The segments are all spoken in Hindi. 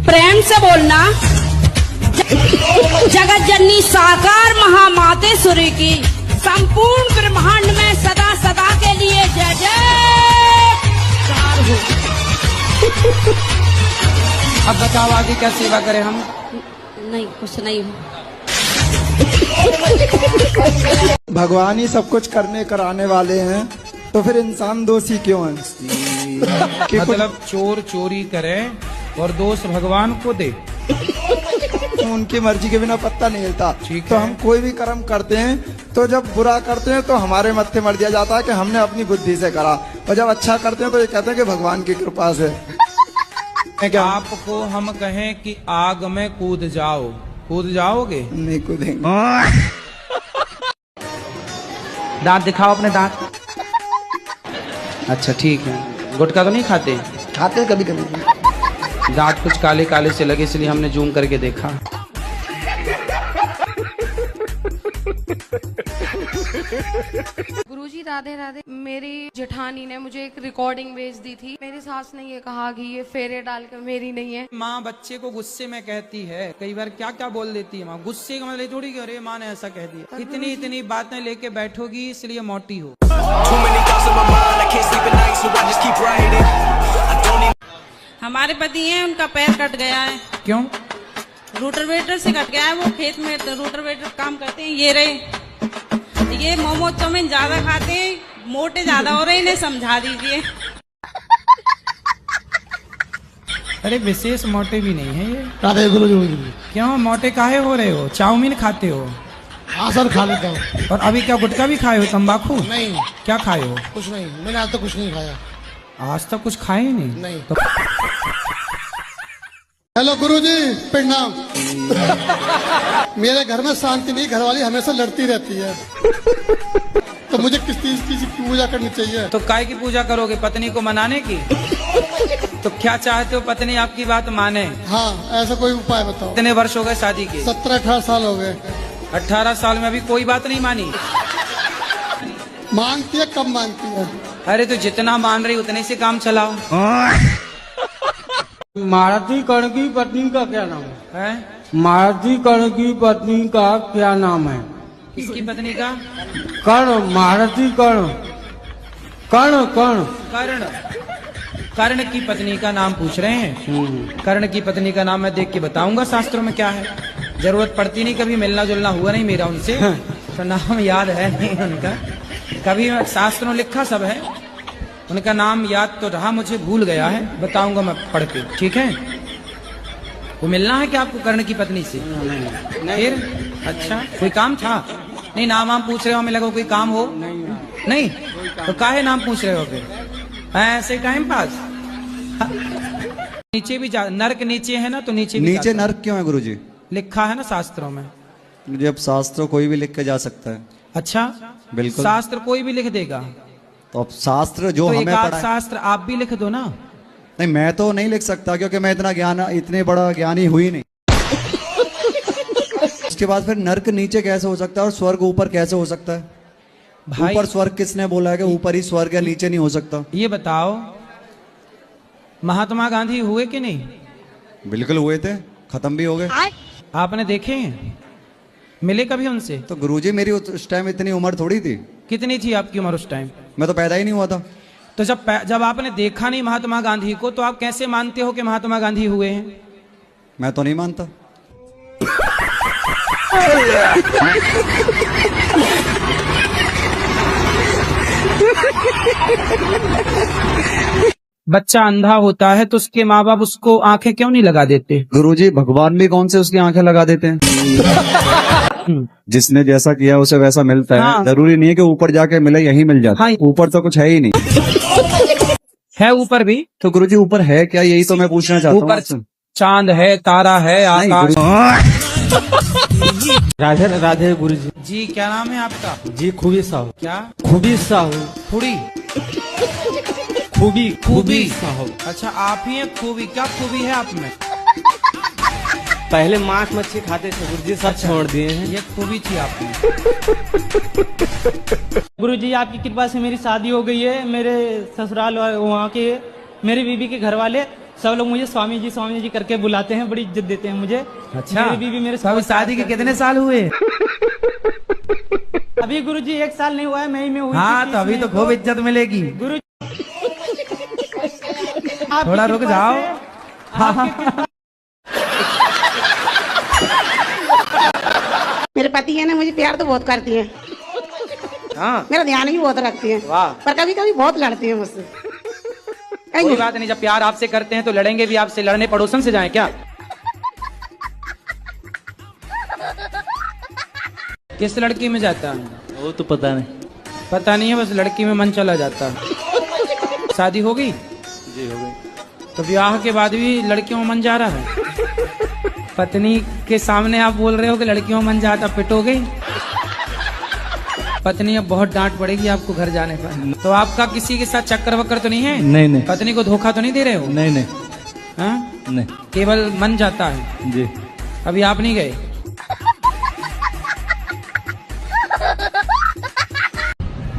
प्रेम से बोलना। जगत जननी साकार महामातेश्वरी की संपूर्ण ब्रह्मांड में सदा सदा के लिए जय जयकार हो। अब बताओ आगे क्या सेवा करें हम? नहीं, कुछ नहीं हो। भगवान ही सब कुछ करने कराने वाले हैं, तो फिर इंसान दोषी क्यों है? मतलब चोर चोरी करे और दोष भगवान को दे, उनकी मर्जी के बिना पत्ता नहीं हिलता। ठीक तो है। हम कोई भी कर्म करते हैं तो जब बुरा करते हैं तो हमारे मत्थे मर दिया जाता है कि हमने अपनी बुद्धि से करा, और जब अच्छा करते हैं तो ये कहते हैं कि भगवान की कृपा से। क्या आपको हम कहें कि आग में कूद जाओ, कूद जाओगे? नहीं कूदेंगे। दांत दिखाओ अपने दांत। अच्छा ठीक है। गुटखा तो नहीं खाते? खाते कभी कभी। दांत कुछ काले काले से लगे इसलिए हमने जूम करके देखा। गुरुजी राधे राधे। मेरी जेठानी ने मुझे एक रिकॉर्डिंग भेज दी थी। मेरी सास ने ये कहा कि ये फेरे डालकर मेरी नहीं है। माँ बच्चे को गुस्से में कहती है, कई बार क्या क्या बोल देती है माँ। गुस्से का मतलब थोड़ी कि अरे माँ ने ऐसा कह दिया। इतनी इतनी बातें लेके बैठोगी इसलिए मोटी हो। हमारे पति हैं, उनका पैर कट गया है। क्यों? रोटावेटर से कट गया है। वो खेत में रोटावेटर काम करते हैं। ये रहे, ये मोमो चाउमीन ज्यादा खाते हैं, मोटे ज्यादा हो रहे हैं, इन्हें समझा दीजिए। अरे विशेष मोटे भी नहीं है ये। राधे गुरुजी। क्यों मोटे काहे हो रहे हो? चाउमीन खाते हो? हाँ सर, खा लेता हूँ। और अभी क्या गुटखा भी खाए हो? तंबाकू नहीं, क्या खाए हो? कुछ नहीं, मैंने आज तक कुछ नहीं खाया। आज तक कुछ खाए ही नहीं? नहीं। तो हेलो गुरुजी, प्रणाम। मेरे घर में शांति नहीं, घरवाली हमेशा लड़ती रहती है, तो मुझे किस चीज की पूजा करनी चाहिए? तो काय की पूजा करोगे? पत्नी को मनाने की? तो क्या चाहते हो पत्नी आपकी बात माने? हाँ, ऐसा कोई उपाय बताओ। कितने वर्ष हो गए शादी के? 17-18 साल हो गए। 18 साल में अभी कोई बात नहीं मानी? मानती है, कब मानती है। अरे तो जितना मान रही उतने से काम चलाओ। मारुति कर्ण की पत्नी का क्या नाम है? है? मारुति कर्ण की पत्नी का क्या नाम है? किसकी पत्नी का? कर्ण, मारुति कर्ण, कर्ण कर्ण। कर्ण। कर्ण की पत्नी का नाम पूछ रहे हैं? कर्ण की पत्नी का नाम मैं देख के बताऊंगा शास्त्रों में क्या है। जरूरत पड़ती नहीं, कभी मिलना जुलना हुआ नहीं मेरा उनसे, तो नाम याद है नहीं उनका। कभी शास्त्रों लिखा सब है, उनका नाम याद तो रहा, मुझे भूल गया है। बताऊंगा मैं पढ़ के, ठीक है? वो मिलना है क्या आपको कर्ण की पत्नी से? फिर अच्छा कोई काम था? नहीं, नाम आप पूछ रहे हो, हमें लगा कोई काम हो। नहीं तो काहे नाम पूछ रहे हो फिर? ऐसे टाइम पास। नीचे भी जा, नर्क नीचे है ना, तो नीचे भी नीचे नर्क क्यों है गुरुजी? लिखा है ना शास्त्रों में। जब शास्त्र कोई भी लिख के जा सकता है। अच्छा, बिल्कुल। शास्त्र कोई भी लिख देगा? तो अब शास्त्र जो तो हमें एक आध पढ़ा, शास्त्र आप भी लिख दो ना। नहीं मैं तो नहीं लिख सकता क्योंकि मैं इतने बड़ा ज्ञानी हुई नहीं। उसके बाद फिर नर्क नीचे कैसे हो सकता है और स्वर्ग ऊपर कैसे हो सकता है? भाई ऊपर स्वर्ग किसने बोला है कि ऊपर ही स्वर्ग है, नीचे नहीं हो सकता? ये बताओ, महात्मा गांधी हुए कि नहीं? बिल्कुल हुए थे, खत्म भी हो गए। आपने देखे हैं? मिले कभी उनसे? तो गुरुजी मेरी उस टाइम इतनी उम्र थोड़ी थी। कितनी थी आपकी उम्र उस टाइम? मैं तो पैदा ही नहीं हुआ था। तो जब आपने देखा नहीं महात्मा गांधी को, तो आप कैसे मानते हो कि महात्मा गांधी हुए हैं? मैं तो नहीं मानता। बच्चा अंधा होता है तो उसके माँ बाप उसको आंखें क्यों नहीं लगा देते? गुरुजी भगवान भी कौन से उसकी आंखें लगा देते हैं? जिसने जैसा किया उसे वैसा मिलता है। हाँ। जरूरी नहीं है कि ऊपर जाके मिले, यही मिल जाता है। हाँ। ऊपर तो कुछ है ही नहीं। है ऊपर भी? तो गुरुजी ऊपर है क्या, यही तो मैं पूछना चाहता हूँ ऊपर आपसे। चांद है, तारा है, आकाश। राधे राधे गुरुजी। जी क्या नाम है आपका? जी खूबी साहू। क्या? खूबी साहू। खुड़ी? खूबी खूबी साहू। अच्छा आप ही हैं खूबी? क्या खूबी है आप में? पहले मांस मच्छी खाते थे गुरुजी, सब छोड़ दिए हैं। ये खूबी थी आप में। गुरुजी आपकी कृपा से मेरी शादी हो गई है। मेरे ससुराल वहाँ के मेरी बीवी के घर वाले सब लोग मुझे स्वामी जी करके बुलाते हैं, बड़ी इज्जत देते हैं मुझे। अच्छा, मेरी बीवी मेरे सब शादी के कितने साल हुए? अभी गुरुजी 1 साल नहीं हुआ है, मई में हुई। हाँ, तो अभी तो खूब इज्जत मिलेगी। गुरु थोड़ा रुक जाओ। मेरे पति है ना, मुझे प्यार तो बहुत करती है। हाँ, मेरा ध्यान भी बहुत रखती है। वाह। पर कभी कभी बहुत लड़ती है मुझसे। कोई बात नहीं, जब प्यार आपसे करते हैं तो लड़ेंगे भी आपसे। लड़ने पड़ोसन से जाएं क्या? किस लड़की में जाता है? वो तो पता नहीं। पता नहीं है, बस लड़की में मन चला जाता है। शादी हो गई? जी हो गई। तो ब्याह के बाद भी लड़कियों में मन जा रहा है? पत्नी के सामने आप बोल रहे हो कि लड़कियों में मन जाता, पिटोगे? पत्नी अब बहुत डांट पड़ेगी आपको घर जाने पर। तो आपका किसी के साथ चक्कर वक्कर तो नहीं है? नहीं नहीं। पत्नी को धोखा तो नहीं दे रहे हो? नहीं नहीं। हाँ? नहीं। केवल मन जाता है? जी। अभी आप नहीं गए?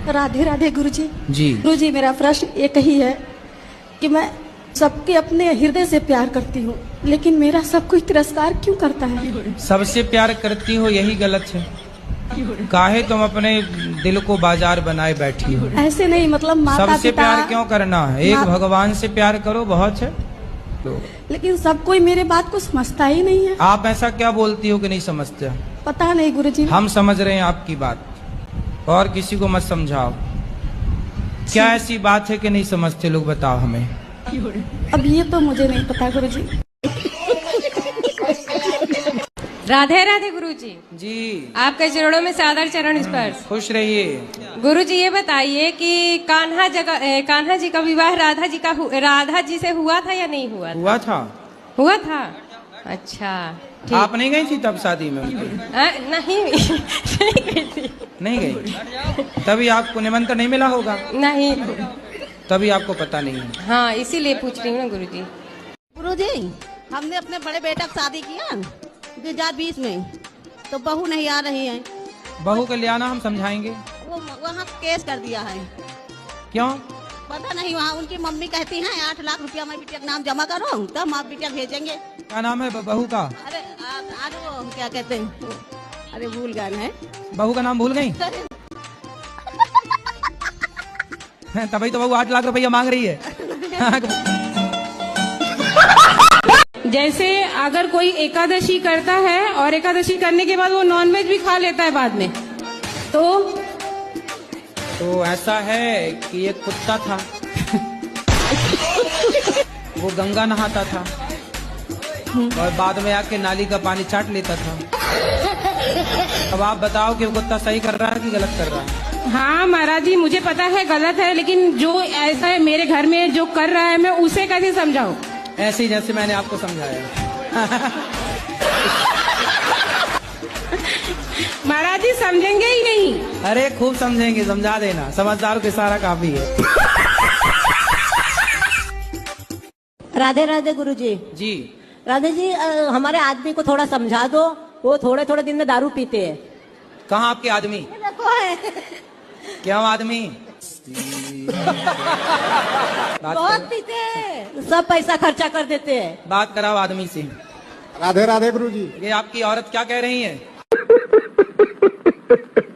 राधे राधे गुरुजी। जी। गुरुजी, मेरा प्रश्न एक ही है कि मैं सबके अपने हृदय से प्यार करती हूँ, लेकिन मेरा सब कोई तिरस्कार क्यों करता है? सबसे प्यार करती हो यही गलत है। काहे तुम अपने दिल को बाजार बनाए बैठी हो? ऐसे नहीं, मतलब माता सबसे पिता, प्यार क्यों करना है? एक भगवान से प्यार करो, बहुत है। लेकिन सब कोई मेरे बात को समझता ही नहीं है। आप ऐसा क्या बोलती हो कि नहीं समझते? पता नहीं गुरुजी। हम समझ रहे हैं आपकी बात, और किसी को मत समझाओ। क्या ऐसी बात है कि नहीं समझते लोग, बताओ हमें। अब ये तो मुझे नहीं पता गुरुजी। राधे राधे गुरुजी। जी। आपके चरणों में सादर चरण स्पर्श। खुश रहिए। गुरुजी, ये बताइए कि कान्हा जी का विवाह राधा जी से हुआ था या नहीं हुआ था? हुआ था। हुआ था? अच्छा, ठीक। आप नहीं गई थी तब शादी में उनकी? नहीं नहीं गई थी। नहीं गई? तभी आपको निमंत्रण नहीं मिला होगा। नहीं, तभी आपको पता नहीं है। हाँ, इसीलिए पूछ रही हूँ ना गुरुजी। गुरुजी, हमने अपने बड़े बेटा की शादी किया 2020 में, तो बहू नहीं आ रही है। बहू के ले आना, हम समझाएंगे। वो वहाँ केस कर दिया है। क्यों? पता नहीं, वहाँ उनकी मम्मी कहती है 8 लाख रुपया मैं बिटिया का नाम जमा करो, तब हम आप बिटिया भेजेंगे। क्या नाम है बहू का? अरे आज वो क्या कहते हैं, अरे भूल गए हैं। बहू का नाम भूल गई? तभी तो बहू 8 लाख रुपया मांग रही है। जैसे अगर कोई एकादशी करता है और एकादशी करने के बाद वो नॉनवेज भी खा लेता है बाद में, तो ऐसा है कि एक कुत्ता था, वो गंगा नहाता था और बाद में आके नाली का पानी चाट लेता था। अब आप बताओ कि वो कुत्ता सही कर रहा है कि गलत कर रहा है? हाँ महाराज जी, मुझे पता है गलत है, लेकिन जो ऐसा है मेरे घर में जो कर रहा है, मैं उसे कैसे समझाऊं? ऐसे ही जैसे मैंने आपको समझाया। महाराज जी समझेंगे ही नहीं। अरे खूब समझेंगे, समझा देना, समझदारों के सारा काफी है। राधे राधे गुरुजी। जी। राधे जी, हमारे आदमी को थोड़ा समझा दो, वो थोड़े थोड़े दिन में दारू पीते हैं। कहाँ आपके आदमी? देखो है। क्यों आदमी? बहुत पीते हैं, सब पैसा खर्चा कर देते हैं। बात कराओ आदमी से। राधे राधे गुरुजी। ये आपकी औरत क्या कह रही है?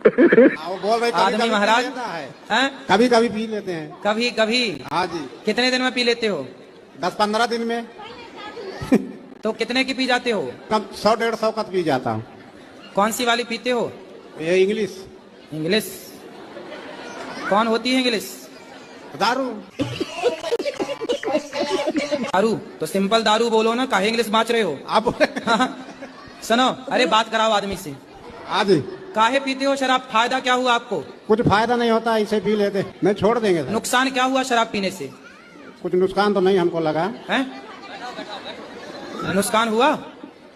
वो बोल रहे आदमी महाराज कभी कभी पी लेते हैं। कभी कभी? हाँ जी। कितने दिन में पी लेते हो? 10-15 दिन में। तो कितने की पी जाते हो? कम 100-150 का पी जाता हूँ। कौन सी वाली पीते हो? ये इंग्लिश। इंग्लिश? कौन होती है इंग्लिश? दारू। दारू तो सिंपल दारू बोलो ना, काहे इंग्लिश बाँच रहे हो आप? सुनो, अरे बात कराओ आदमी से। हाँ जी। काहे पीते हो शराब? फायदा क्या हुआ आपको? कुछ फायदा नहीं होता, इसे पी लेते, नहीं छोड़ देंगे। नुकसान क्या हुआ शराब पीने से? कुछ नुकसान तो नहीं हमको लगा है। नुकसान हुआ?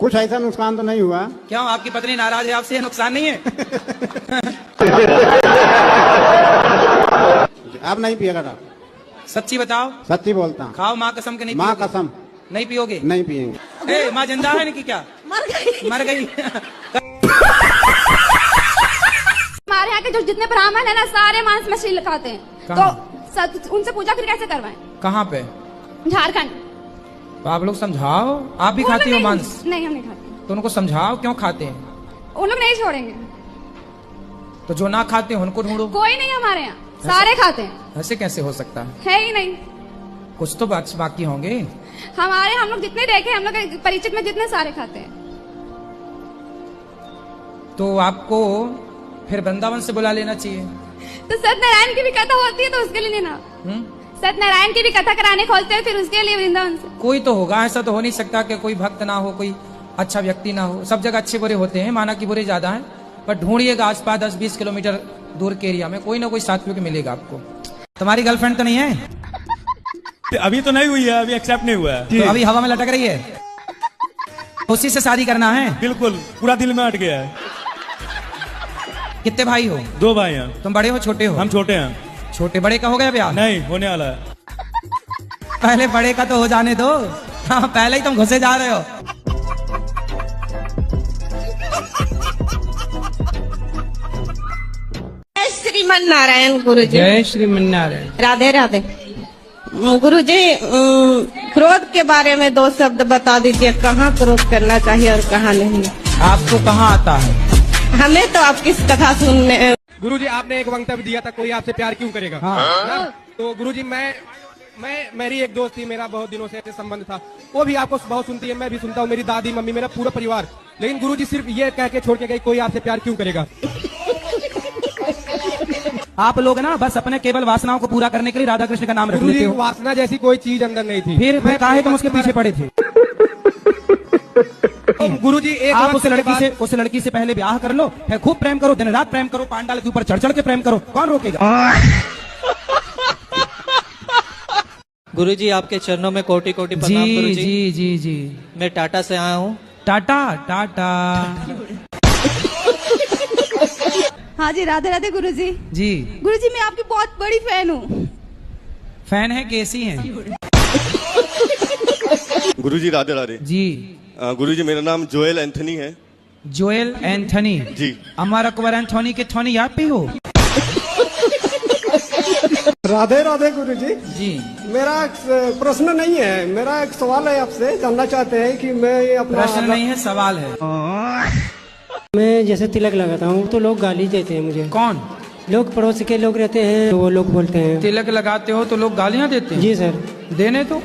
कुछ ऐसा नुकसान तो नहीं हुआ। क्यों, आपकी पत्नी नाराज है आपसे? नुकसान नहीं है? अब नहीं पिएगा। सच्ची बताओ। सच्ची बोलता हूँ। खाओ माँ कसम के नहीं? माँ कसम। नहीं पियोगे? नहीं पिएंगे। ए, माँ जिंदा है कि क्या? मर गई। हमारे यहाँ के जो जितने ब्राह्मण है ना, सारे मांस मछली खाते हैं, तो उनसे पूजा फिर कैसे करवाएं? कहाँ पे? झारखंड। तो आप लोग समझाओ, आप भी खाती हो मांस? नहीं, हम नहीं खाते। तो उनको समझाओ क्यों खाते हैं। उन लोग नहीं छोड़ेंगे। तो जो ना खाते हैं उनको ढूंढो। कोई नहीं हमारे यहाँ, सारे खाते हैं। ऐसे कैसे हो सकता है ही नहीं। कुछ तो बाकी होंगे। हम लोग जितने देखे, हम लोग के परिचित में जितने सारे खाते हैं। तो आपको फिर वृंदावन से बुला लेना चाहिए। तो सत्यनारायण की भी कथा होती है तो उसके लिए लेना। सत्यनारायण की भी कथा कराने खोलते हैं, फिर उसके लिए वृंदावन से। कोई तो होगा, ऐसा तो हो नहीं सकता कि कोई भक्त ना हो, कोई अच्छा व्यक्ति ना हो। सब जगह अच्छे बुरे होते हैं, माना कि बुरे ज्यादा हैं, पर ढूंढिएगा आसपास 10-20 किलोमीटर दूर के एरिया में कोई ना कोई सात्विक मिलेगा आपको। तुम्हारी गर्लफ्रेंड तो नहीं है? अभी तो नहीं हुई है, अभी एक्सेप्ट नहीं हुआ है। तो अभी हवा में लटक रही है, उसी से शादी करना है? बिल्कुल, पूरा दिल में अट गया है। कितने भाई हो? 2 भाई हैं। तुम बड़े हो छोटे हो? हम छोटे हैं। छोटे बड़े का हो गया ब्याह? नहीं, होने वाला है। पहले बड़े का तो हो जाने दो। हाँ, पहले ही तुम घुसे जा रहे हो। जय श्रीमन नारायण गुरु जी। जय श्रीमन नारायण। राधे राधे। गुरु जी, क्रोध के बारे में 2 शब्द बता दीजिए, कहाँ क्रोध करना चाहिए और कहाँ नहीं। आपको कहाँ आता है? हमें तो आपकी कथा सुनने। गुरुजी, आपने एक वक्तव्य दिया था, कोई आपसे प्यार क्यों करेगा। हाँ। तो गुरुजी, मेरी एक दोस्त थी, मेरा बहुत दिनों से ऐसे संबंध था, वो भी आपको बहुत सुनती है, मैं भी सुनता हूँ, मेरी दादी मम्मी मेरा पूरा परिवार। लेकिन गुरुजी सिर्फ ये कह के छोड़ के गई, कोई आपसे प्यार क्यों करेगा। आप लोग ना बस अपने केवल वासनाओं को पूरा करने के लिए राधा कृष्ण का नाम रख लेते हो। वासना जैसी कोई चीज अंदर नहीं थी। फिर काहे तुम उसके पीछे पड़े थे? गुरुजी, एक आप उस लड़की से पहले ब्याह कर लो, फिर खूब प्रेम करो, दिन रात प्रेम करो, पांडाल के ऊपर चढ़ चढ़ के प्रेम करो, कौन रोकेगा। गुरुजी, आपके चरणों में कोटि कोटि प्रणाम। गुरुजी, जी जी जी। मैं टाटा से आया हूँ। टाटा टाटा। हाँ जी, राधे राधे गुरुजी। जी गुरुजी, मैं आपकी बहुत बड़ी फैन हूँ। फैन है, कैसी हैं? गुरुजी राधे राधे। जी गुरुजी, मेरा नाम जोएल एंथनी है। जोएल एंथनी जी। हमारा कुंवर एंथोनी के थोनी याद पे हो? राधे राधे गुरुजी। जी, मेरा प्रश्न नहीं है, मेरा एक सवाल है, आपसे जानना चाहते हैं कि मैं अपना। प्रश्न नहीं है, सवाल है। मैं जैसे तिलक लगाता हूँ तो लोग गाली देते हैं मुझे। कौन लोग? पड़ोस के लोग रहते हैं, तो वो लोग बोलते हैं। तिलक लगाते हो तो लोग गालियाँ देते हैं? जी सर। देने तो